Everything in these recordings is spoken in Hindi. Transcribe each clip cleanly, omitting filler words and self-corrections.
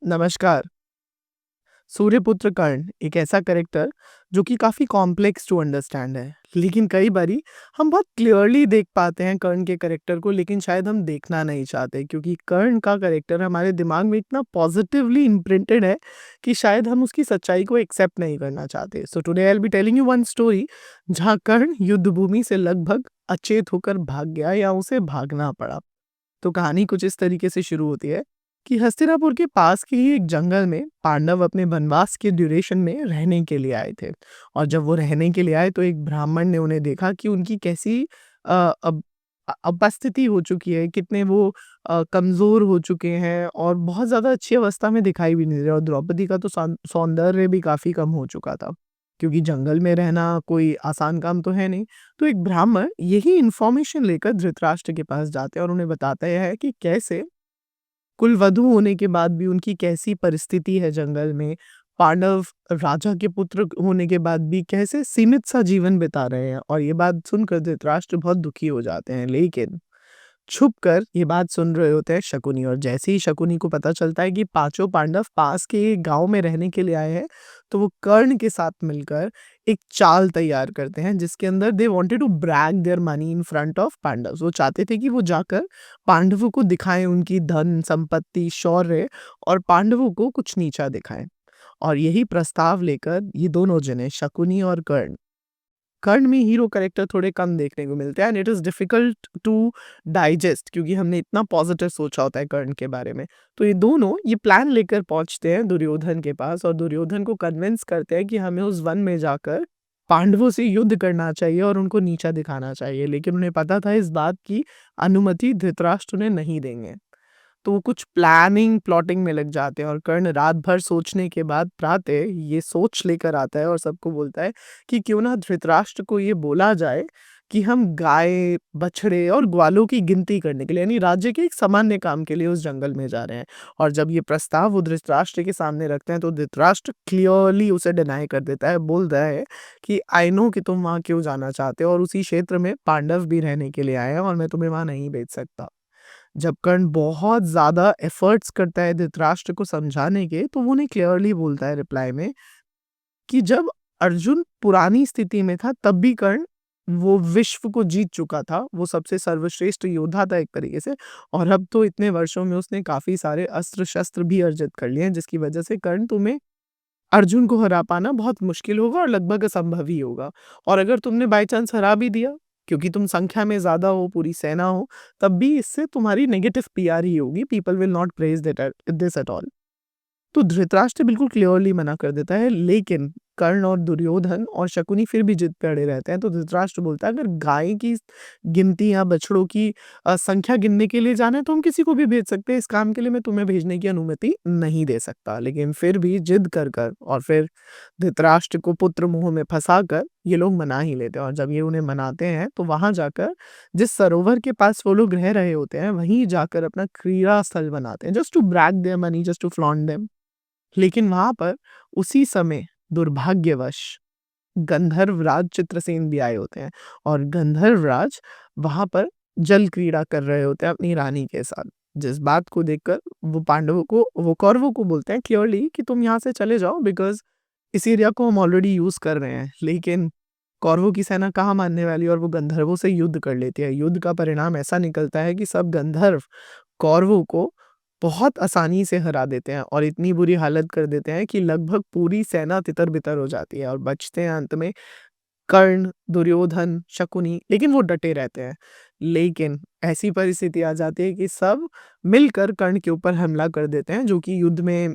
नमस्कार। सूर्यपुत्र कर्ण एक ऐसा कैरेक्टर जो कि काफ़ी कॉम्प्लेक्स टू अंडरस्टैंड है। लेकिन कई बारी हम बहुत क्लियरली देख पाते हैं कर्ण के कैरेक्टर को, लेकिन शायद हम देखना नहीं चाहते क्योंकि कर्ण का कैरेक्टर हमारे दिमाग में इतना पॉजिटिवली इम्प्रिंटेड है कि शायद हम उसकी सच्चाई को एक्सेप्ट नहीं करना चाहते। So today I will be telling you one story जहाँ कर्ण युद्ध भूमि से लगभग अचेत होकर भाग गया या उसे भागना पड़ा। तो कहानी कुछ इस तरीके से शुरू होती है कि हस्तिनापुर के पास के ही एक जंगल में पांडव अपने वनवास के ड्यूरेशन में रहने के लिए आए थे। और जब वो रहने के लिए आए तो एक ब्राह्मण ने उन्हें देखा कि उनकी कैसी उपस्थिति हो चुकी है, कितने वो कमजोर हो चुके हैं और बहुत ज्यादा अच्छी अवस्था में दिखाई भी नहीं दे रहे। और द्रौपदी का तो सौंदर्य भी काफी कम हो चुका था क्योंकि जंगल में रहना कोई आसान काम तो है नहीं। तो एक ब्राह्मण यही इंफॉर्मेशन लेकर धृतराष्ट्र के पास जाते हैं और उन्हें बताता है कि कैसे कुलवधू होने के बाद भी उनकी कैसी परिस्थिति है जंगल में, पांडव राजा के पुत्र होने के बाद भी कैसे सीमित सा जीवन बिता रहे हैं। और ये बात सुनकर धृतराष्ट्र बहुत दुखी हो जाते हैं, लेकिन छुपकर ये बात सुन रहे होते हैं शकुनी। और जैसे ही शकुनी को पता चलता है कि पांचों पांडव पास के एक गांव में रहने के लिए आए हैं, तो वो कर्ण के साथ मिलकर एक चाल तैयार करते हैं जिसके अंदर they wanted to brag their money in front of Pandav. वो चाहते थे कि वो जाकर पांडवों को दिखाएं उनकी धन संपत्ति शौर्य, और पांडवों को कुछ नीचा दिखाएं। और यही प्रस्ताव लेकर ये दोनों जने शकुनी और कर्ण, कर्ण में हीरो कैरेक्टर थोड़े कम देखने को मिलते हैं and it is difficult to digest क्योंकि हमने इतना पॉजिटिव सोचा होता है कर्ण के बारे में। तो ये दोनों ये प्लान लेकर पहुंचते हैं दुर्योधन के पास और दुर्योधन को कन्विंस करते हैं कि हमें उस वन में जाकर पांडवों से युद्ध करना चाहिए और उनको नीचा दिखाना चाहिए। लेकिन उन्हें पता था इस बात की अनुमति धृतराष्ट्र उन्हें नहीं देंगे। तो वो कुछ प्लानिंग प्लॉटिंग में लग जाते हैं और कर्ण रात भर सोचने के बाद प्रातः ये सोच लेकर आता है और सबको बोलता है कि क्यों ना धृतराष्ट्र को ये बोला जाए कि हम गाय बछड़े और ग्वालों की गिनती करने के लिए यानी राज्य के एक सामान्य काम के लिए उस जंगल में जा रहे हैं। और जब ये प्रस्ताव वो धृतराष्ट्र के सामने रखते हैं तो धृतराष्ट्र क्लियरली उसे डिनाई कर देता है, बोलता है कि आई नो कि तुम वहां क्यों जाना चाहते हो और उसी क्षेत्र में पांडव भी रहने के लिए आए हैं और मैं तुम्हें वहां नहीं भेज सकता। जब कर्ण बहुत ज़्यादा एफर्ट्स करता है धृतराष्ट्र को समझाने के, तो वो उन्हें क्लियरली बोलता है रिप्लाई में कि जब अर्जुन पुरानी स्थिति में था तब भी कर्ण वो विश्व को जीत चुका था, वो सबसे सर्वश्रेष्ठ योद्धा था एक तरीके से। और अब तो इतने वर्षों में उसने काफ़ी सारे अस्त्र-शस्त्र भी अर्जित कर लिए हैं जिसकी वजह से कर्ण तुम्हें अर्जुन को हरा पाना बहुत मुश्किल होगा और लगभग असंभव ही होगा। और अगर तुमने बाय चांस हरा भी दिया, क्योंकि तुम संख्या में ज़्यादा हो, पूरी सेना हो, तब भी इससे तुम्हारी नेगेटिव पीआर ही होगी, people will not praise this at all. तो धृतराष्ट्र बिल्कुल क्लियरली मना कर देता है, लेकिन कर्ण और दुर्योधन और शकुनी फिर भी जिद पे अड़े रहते हैं। तो धृतराष्ट्र बोलता है अगर गाय की गिनती या बछड़ों की संख्या गिनने के लिए जाना है तो हम किसी को भी भेज सकते हैं, इस काम के लिए मैं तुम्हें भेजने की अनुमति नहीं दे सकता। लेकिन फिर भी जिद कर कर और फिर धृतराष्ट्र को पुत्र मोह में फंसाकर ये लोग मना ही लेते हैं। और जब ये उन्हें मनाते हैं तो वहां जाकर जिस सरोवर के पास वो लोग रह रहे होते हैं वहीं जाकर अपना क्रीड़ा स्थल बनाते हैं, just to brag their money, just to flaunt them. लेकिन वहां पर उसी समय दुर्भाग्यवश गंधर्वराज चित्रसेन भी आए होते हैं और गंधर्वराज वहां पर जल क्रीड़ा कर रहे होते हैं अपनी रानी के साथ। जिस बात को देखकर वो पांडवों को वो कौरवों को बोलते हैं क्लियरली कि तुम यहाँ से चले जाओ बिकॉज इस एरिया को हम ऑलरेडी यूज कर रहे हैं। लेकिन कौरवों की सेना कहाँ मानने वाली है और वो गंधर्वों से युद्ध कर लेती है। युद्ध का परिणाम ऐसा निकलता है कि सब गंधर्व कौरवों को बहुत आसानी से हरा देते हैं और इतनी बुरी हालत कर देते हैं कि लगभग पूरी सेना तितर-बितर हो जाती है और बचते हैं अंत में कर्ण, दुर्योधन, शकुनी, लेकिन वो डटे रहते हैं। लेकिन ऐसी परिस्थिति आ जाती है कि सब मिलकर कर्ण के ऊपर हमला कर देते हैं जो कि युद्ध में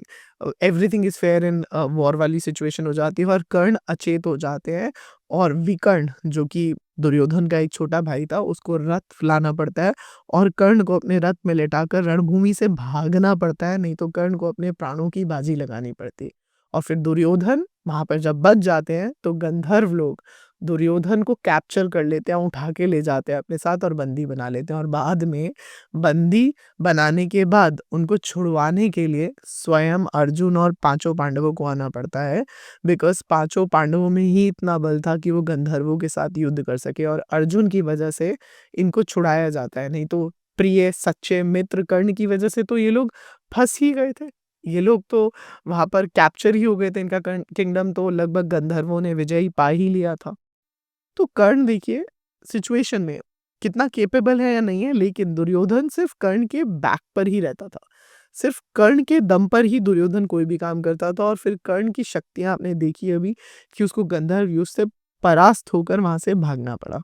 everything is fair in war वाली सिचुएशन हो जाती है और कर्ण अचेत हो जाते हैं। और विकर्ण जो कि दुर्योधन का एक छोटा भाई था उसको रथ लाना पड़ता है और कर्ण को अपने रथ में लेटाकर रणभूमि से भागना पड़ता है, नहीं तो कर्ण को अपने प्राणों की बाजी लगानी पड़ती है। और फिर दुर्योधन वहां पर जब बच जाते हैं तो गंधर्व लोग दुर्योधन को कैप्चर कर लेते हैं, उठा के ले जाते हैं अपने साथ और बंदी बना लेते हैं। और बाद में बंदी बनाने के बाद उनको छुड़वाने के लिए स्वयं अर्जुन और पांचों पांडवों को आना पड़ता है, बिकॉज पांचों पांडवों में ही इतना बल था कि वो गंधर्वों के साथ युद्ध कर सके और अर्जुन की वजह से इनको छुड़ाया जाता है। नहीं तो प्रिय सच्चे मित्र कर्ण की वजह से तो ये लोग फंस ही गए थे। ये लोग तो वहाँ पर कैप्चर ही हो गए थे, इनका किंगडम तो लगभग गंधर्वों ने विजय ही पा ही लिया था। तो कर्ण देखिए सिचुएशन में कितना कैपेबल है या नहीं है, लेकिन दुर्योधन सिर्फ़ कर्ण के बैक पर ही रहता था। सिर्फ़ कर्ण के दम पर ही दुर्योधन कोई भी काम करता था और फिर कर्ण की शक्तियाँ आपने देखी अभी कि उसको गंधर्व युद्ध से परास्त होकर वहाँ से भागना पड़ा।